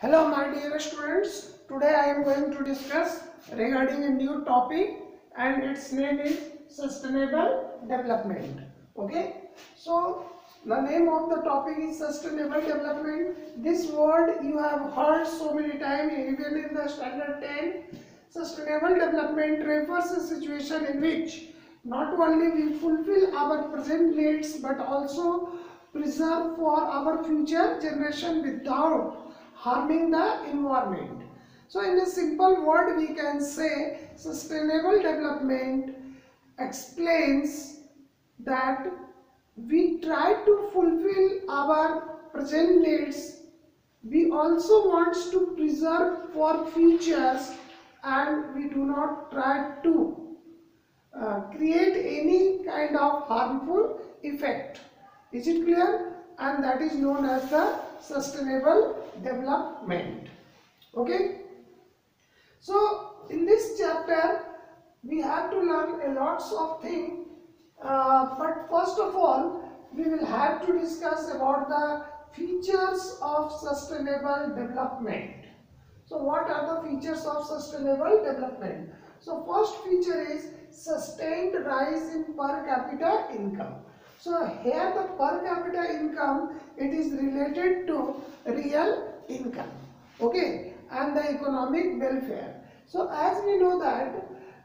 Hello my dear students, today I am going to discuss regarding a new topic and its name is sustainable development. Okay, so the name of the topic is sustainable development. This word you have heard so many times even in the standard 10. Sustainable development refers to a situation in which not only we fulfill our present needs but also preserve for our future generation without harming the environment. So in a simple word we can say sustainable development explains that we try to fulfill our present needs. We also want to preserve for futures and we do not try to create any kind of harmful effect. Is it clear? And that is known as the sustainable development. Okay. So in this chapter we have to learn a lots of things. But first of all we will have to discuss about the features of sustainable development. So what are the features of sustainable development? So first feature is sustained rise in per capita income. So here the per capita income, it is related to real income, okay, and the economic welfare. So as we know that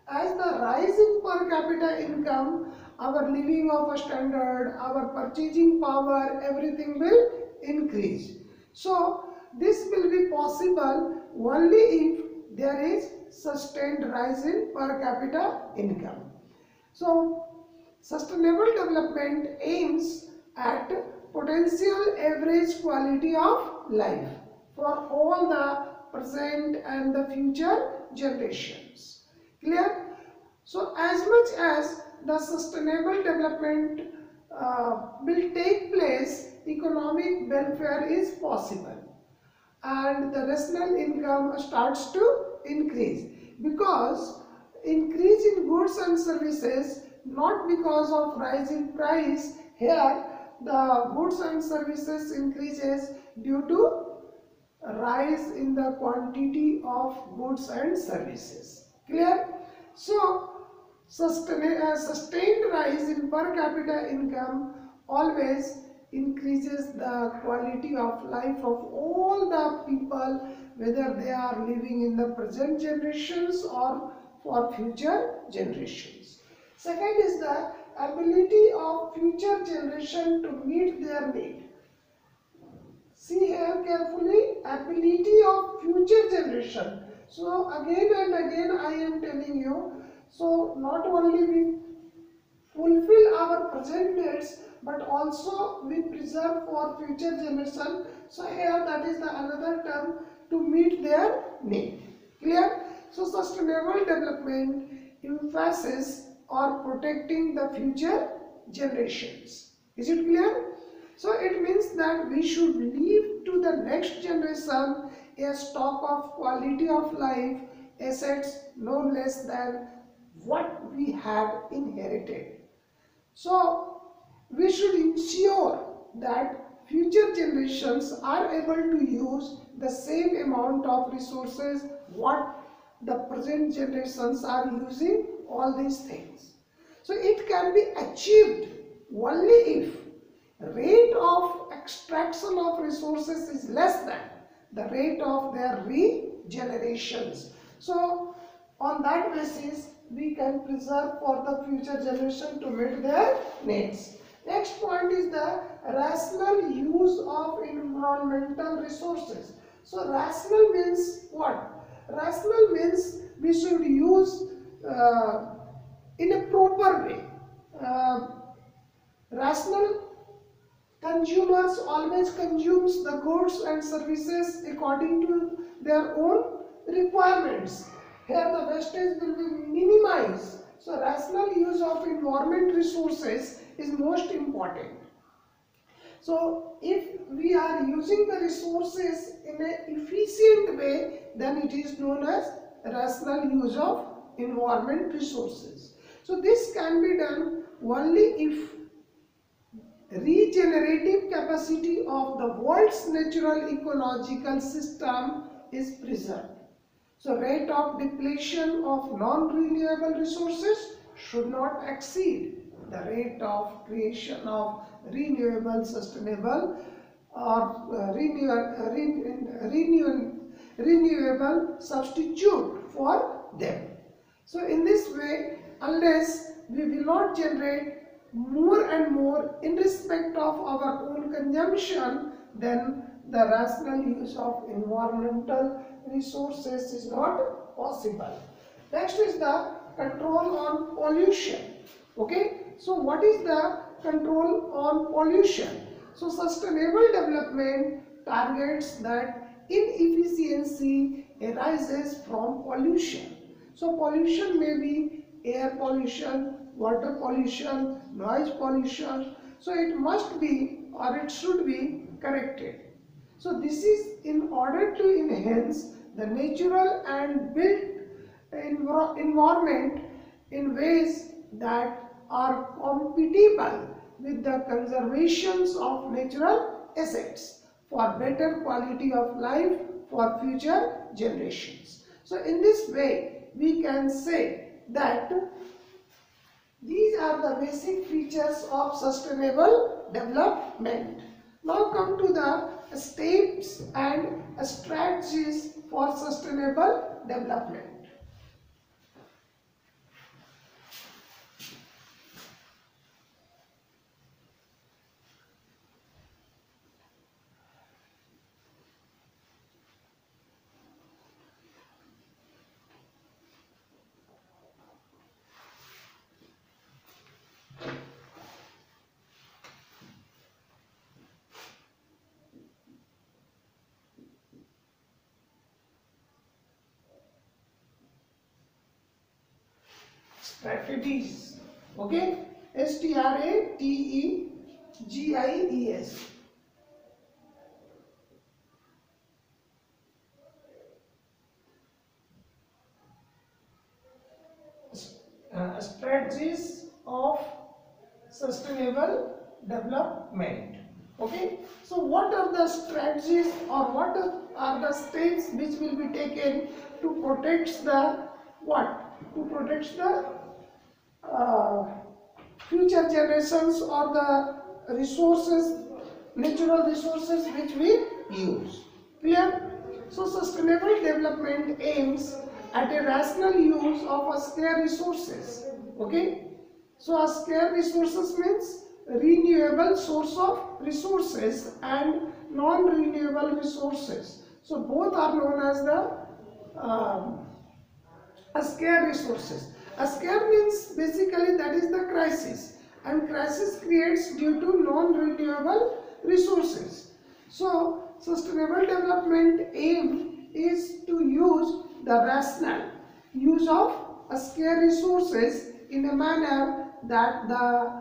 as the rise in per capita income, our living of a standard, our purchasing power, everything will increase. So this will be possible only if there is sustained rise in per capita income. So sustainable development aims at potential average quality of life for all the present and the future generations. Clear? So as much as the sustainable development will take place, economic welfare is possible and the national income starts to increase, because increase in goods and services, not because of rise in price. Here the goods and services increases due to rise in the quantity of goods and services. Clear? So sustained rise in per capita income always increases the quality of life of all the people, whether they are living in the present generations or for future generations. Second is the ability of future generation to meet their need. See here carefully, ability of future generation. So again and again I am telling you, so not only we fulfill our present needs but also we preserve for future generation. So here that is the another term, to meet their need. Clear? So sustainable development emphasizes or protecting the future generations. Is it clear? So it means that we should leave to the next generation a stock of quality of life, assets no less than what we have inherited. So we should ensure that future generations are able to use the same amount of resources what the present generations are using all these things. So it can be achieved only if rate of extraction of resources is less than the rate of their regenerations. So on that basis we can preserve for the future generation to meet their needs. Next point is the rational use of environmental resources. So rational means what? Rational means we should use in a proper way. Rational consumers always consumes the goods and services according to their own requirements. Here the wastage will be minimized. So rational use of environment resources is most important. So if we are using the resources in an efficient way, then it is known as rational use of environment resources. So this can be done only if regenerative capacity of the world's natural ecological system is preserved. So rate of depletion of non-renewable resources should not exceed the rate of creation of renewable, sustainable or renewable substitute for them. So in this way, unless we will not generate more and more in respect of our own consumption, then the rational use of environmental resources is not possible. Next is the control on pollution. Okay, so what is the control on pollution? So sustainable development targets that inefficiency arises from pollution. So pollution may be air pollution, water pollution, noise pollution. So it must be or it should be corrected. So this is in order to enhance the natural and built environment in ways that are compatible with the conservations of natural assets for better quality of life for future generations. So in this way we can say that these are the basic features of sustainable development. Now come to the steps and strategies for sustainable development. Strategies. Okay, strategies. Strategies of sustainable development. Okay, so what are the strategies or what are the steps which will be taken to protect the what? To protect the future generations or the resources, natural resources which we use. Clear? So sustainable development aims at a rational use of a scarce resources. Okay? So a scarce resources means renewable source of resources and non-renewable resources. So both are known as the scarce resources. A scare means basically that is the crisis, and crisis creates due to non-renewable resources. So sustainable development aim is to use the rational use of scarce resources in a manner that the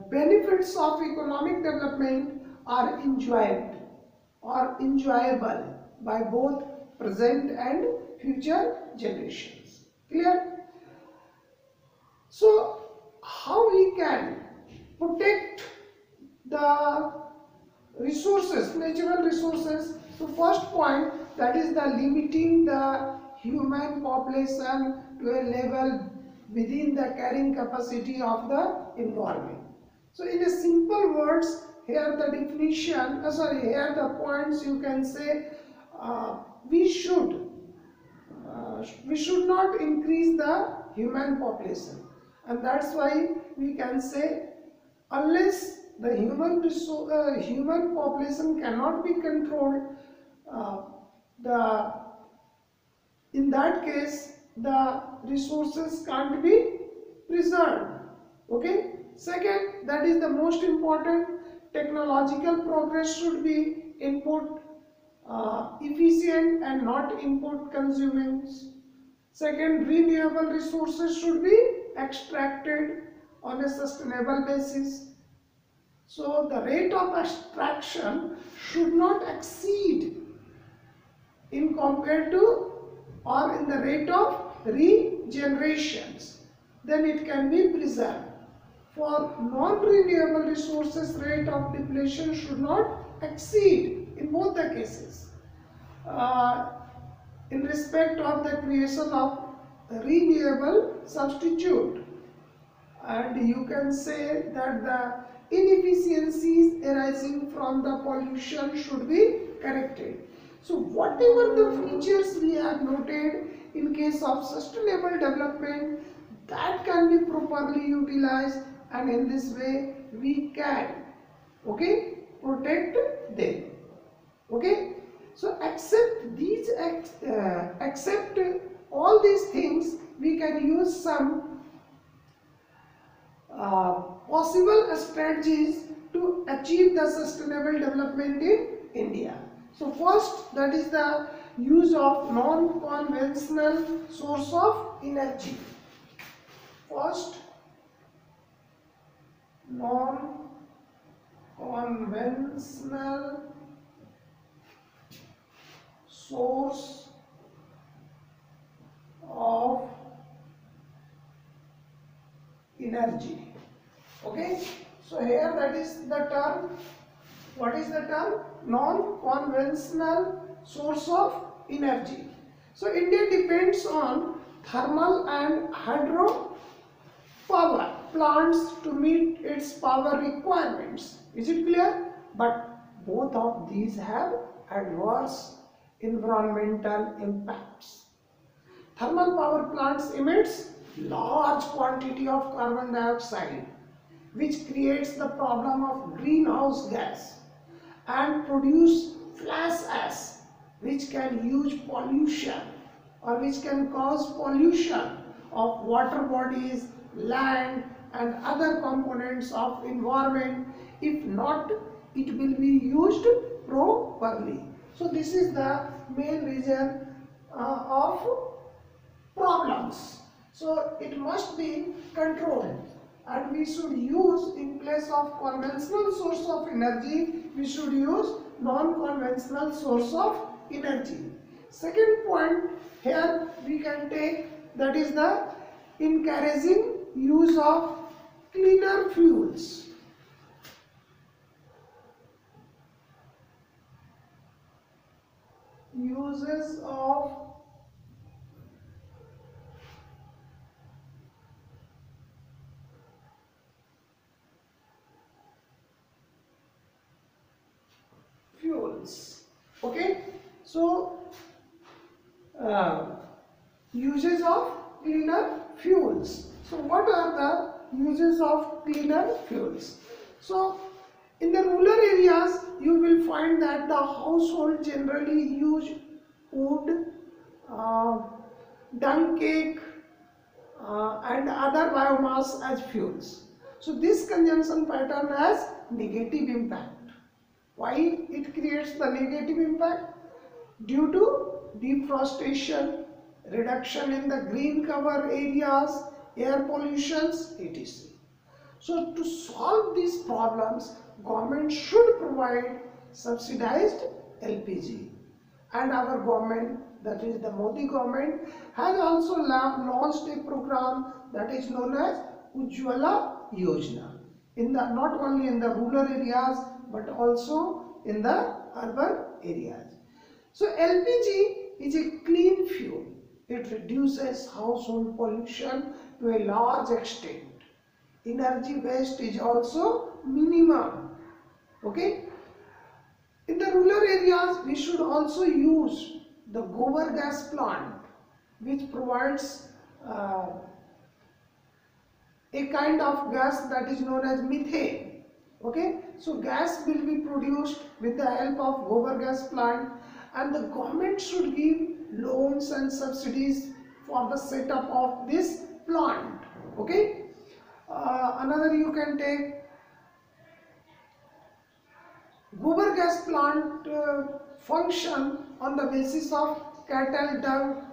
benefits of economic development are enjoyed or enjoyable by both present and future generations. Clear? So, how we can protect the resources, natural resources? So, first point, that is the limiting the human population to a level within the carrying capacity of the environment. So, in a simple words, here the definition, here the points you can say we should not increase the human population. And that's why we can say unless the human population cannot be controlled, in that case the resources can't be preserved. Okay. Second, that is the most important, technological progress should be input efficient and not input consuming. Second, renewable resources should be extracted on a sustainable basis. So the rate of extraction should not exceed in compared to or in the rate of regenerations. Then it can be preserved. for non-renewable resources rate of depletion should not exceed in both the cases in respect of the creation of renewable substitute, and you can say that the inefficiencies arising from the pollution should be corrected. So whatever the features we have noted in case of sustainable development, that can be properly utilized, and in this way we can protect them. So except all these things, we can use some possible strategies to achieve the sustainable development in India. So first, that is the use of non-conventional source of energy. First, non-conventional source of energy. So here that is the term. What is the term? Non-conventional source of energy. So India depends on thermal and hydro power plants to meet its power requirements. Is it clear? But both of these have adverse environmental impacts. Thermal power plants emits large quantity of carbon dioxide, which creates the problem of greenhouse gas, and produce flash ash, which can use pollution or which can cause pollution of water bodies, land and other components of environment. If not, it will be used properly. So this is the main reason of problems. So it must be controlled, and we should use, in place of conventional source of energy, we should use non-conventional source of energy. Second point here we can take, that is the encouraging use of cleaner fuels. Uses of fuels. So uses of cleaner fuels. So what are the uses of cleaner fuels? So in the rural areas, you will find that the household generally use wood, dung cake and other biomass as fuels. So this consumption pattern has negative impact. Why it creates the negative impact? Due to deforestation, reduction in the green cover areas, air pollutions, etc. So to solve these problems, government should provide subsidized LPG, and our government, that is the Modi government, has also launched a program that is known as Ujjwala Yojana, not only in the rural areas but also in the urban areas. So LPG is a clean fuel. It reduces household pollution to a large extent. Energy waste is also minimum. In the rural areas, we should also use the gobar gas plant, which provides a kind of gas that is known as methane. So gas will be produced with the help of gobar gas plant, and the government should give loans and subsidies for the setup of this plant. Another, you can take gobar gas plant function on the basis of cattle dung,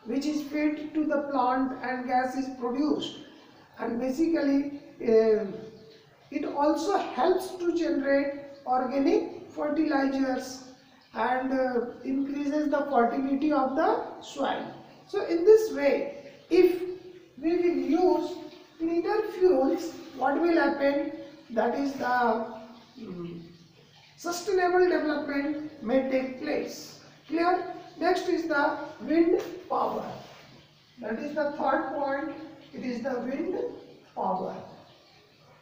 which is fed to the plant and gas is produced, and basically it also helps to generate organic fertilizers and increases the fertility of the soil. So in this way, if we will use cleaner fuels, what will happen? That is the sustainable development may take place. Clear? Next is the wind power. That is the third point. It is the wind power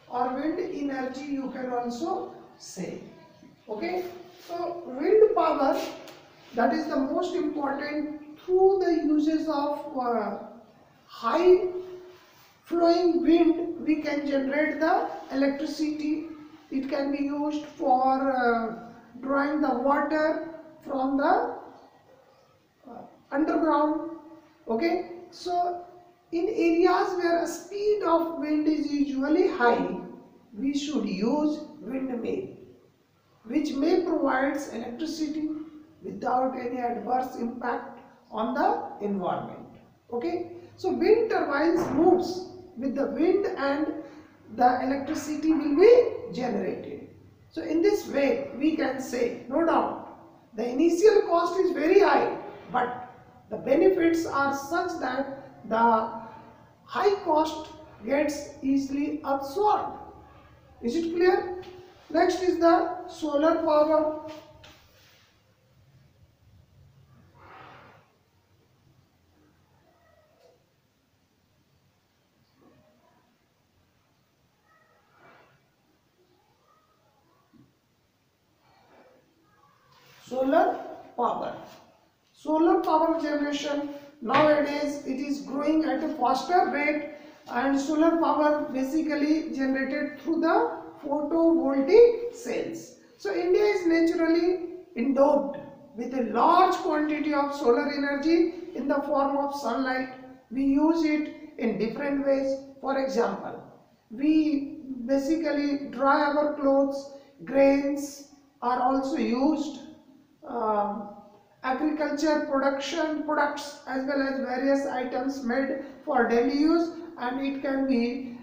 or wind energy, you can also say. Okay? So wind power, that is the most important. Through the uses of high flowing wind, we can generate the electricity. It can be used for drawing the water from the underground. Okay, so in areas where a speed of wind is usually high, we should use windmill, which may provide electricity without any adverse impact on the environment. Okay, so wind turbines moves with the wind and the electricity will be generated. So in this way we can say, no doubt, the initial cost is very high, but the benefits are such that the high cost gets easily absorbed. Is it clear? Next is the solar power. Solar power. Solar power generation, nowadays it is growing at a faster rate, and solar power basically generated through the photovoltaic cells. So India is naturally endowed with a large quantity of solar energy in the form of sunlight. We use it in different ways. For example, we basically dry our clothes, grains are also used, agriculture production products as well as various items made for daily use, and it can be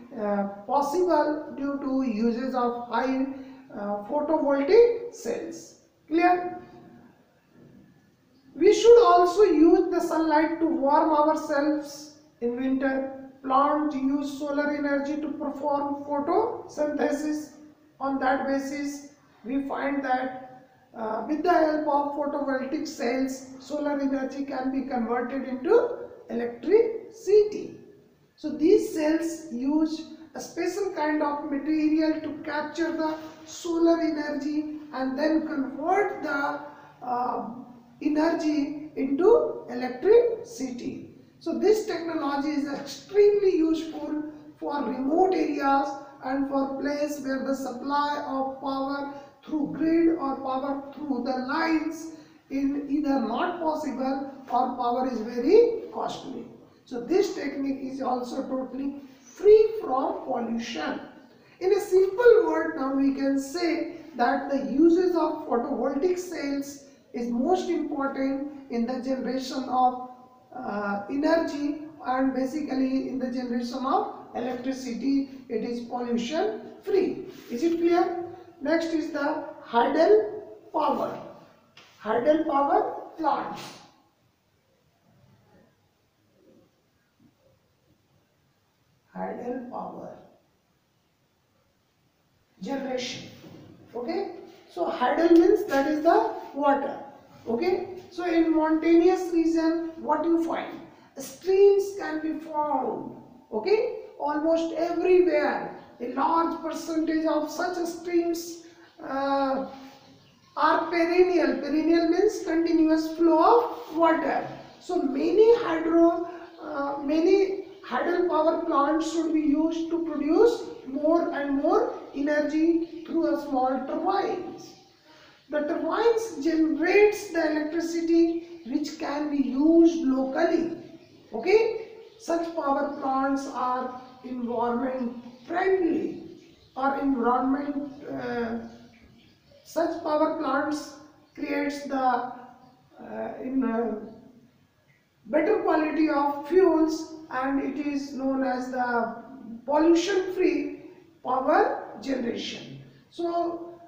possible due to uses of high photovoltaic cells. Clear? We should also use the sunlight to warm ourselves in winter. Plants use solar energy to perform photosynthesis. On that basis, we find that with the help of photovoltaic cells, solar energy can be converted into electricity. So these cells use a special kind of material to capture the solar energy and then convert the energy into electricity. So this technology is extremely useful for remote areas and for places where the supply of power through grid or power through the lines is either not possible or power is very costly. So this technique is also totally free from pollution. In a simple word, now we can say that the uses of photovoltaic cells is most important in the generation of energy, and basically in the generation of electricity. It is pollution free. Is it clear? Next is the hydel power. Hydel power plants. Hydel power generation. Okay, so hydel means that is the water. Okay, so in mountainous region, what you find? Streams can be found. Okay, almost everywhere. A large percentage of such streams are perennial. Perennial means continuous flow of water. So many hydel power plants should be used to produce more and more energy through a small turbines. The turbines generates the electricity which can be used locally. Okay, such power plants are environment friendly or such power plants creates the better quality of fuels, and it is known as the pollution free power generation. So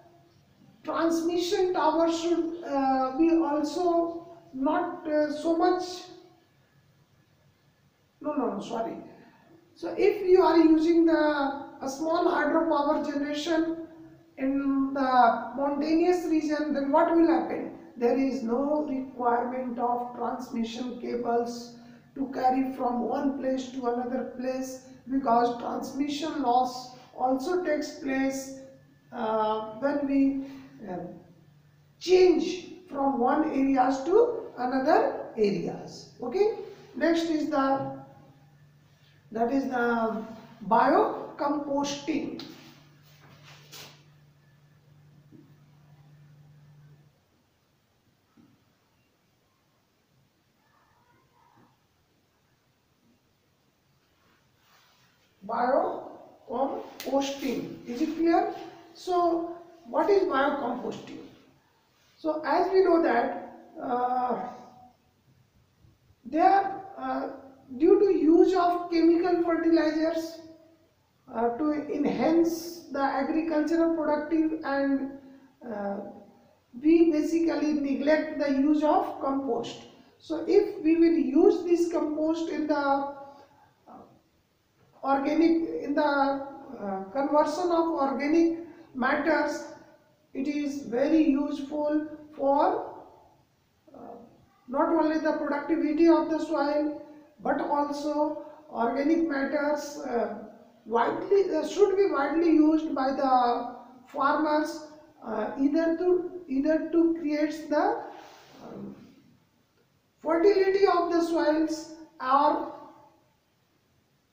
transmission towers should be also not so much, sorry. So if you are using a small hydropower generation in the mountainous region, then what will happen? There is no requirement of transmission cables to carry from one place to another place, because transmission loss also takes place when we change from one areas to another areas. Okay, next is the biocomposting. Biocomposting, is it clear? So what is biocomposting? So as we know that due to use of chemical fertilizers to enhance the agricultural productive, and we basically neglect the use of compost. So if we will use this compost in the conversion of organic matters, it is very useful for not only the productivity of the soil, but also organic matters should be widely used by the farmers, either to create the fertility of the soils, or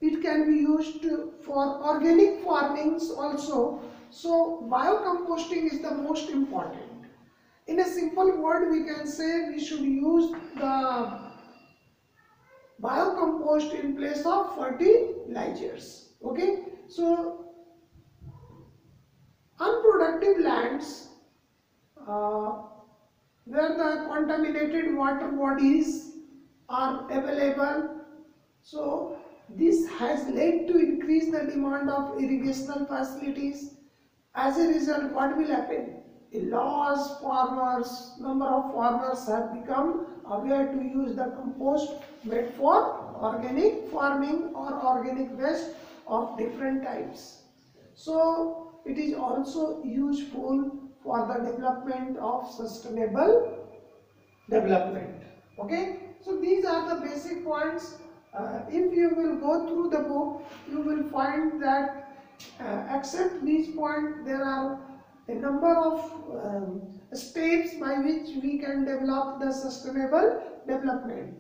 it can be used for organic farmings also. So biocomposting is the most important. In a simple word, we can say we should use the biocompost in place of fertilizers. Okay, so unproductive lands where the contaminated water bodies are available, so this has led to increase the demand of irrigational facilities. As a result, what will happen? Number of farmers have become aware to use the compost made for organic farming or organic waste of different types. So it is also useful for the development of sustainable development. Okay, so these are the basic points. If you will go through the book, you will find that except these points, there are a number of steps by which we can develop the sustainable development.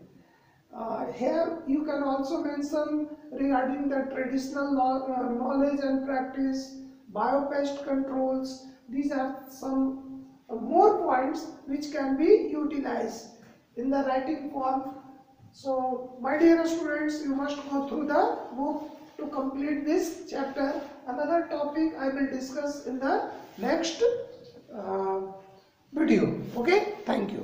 Here you can also mention regarding the traditional knowledge and practice, biopest controls. These are some more points which can be utilized in the writing form. So my dear students, you must go through the book to complete this chapter. Another topic I will discuss in the next video. Okay, thank you.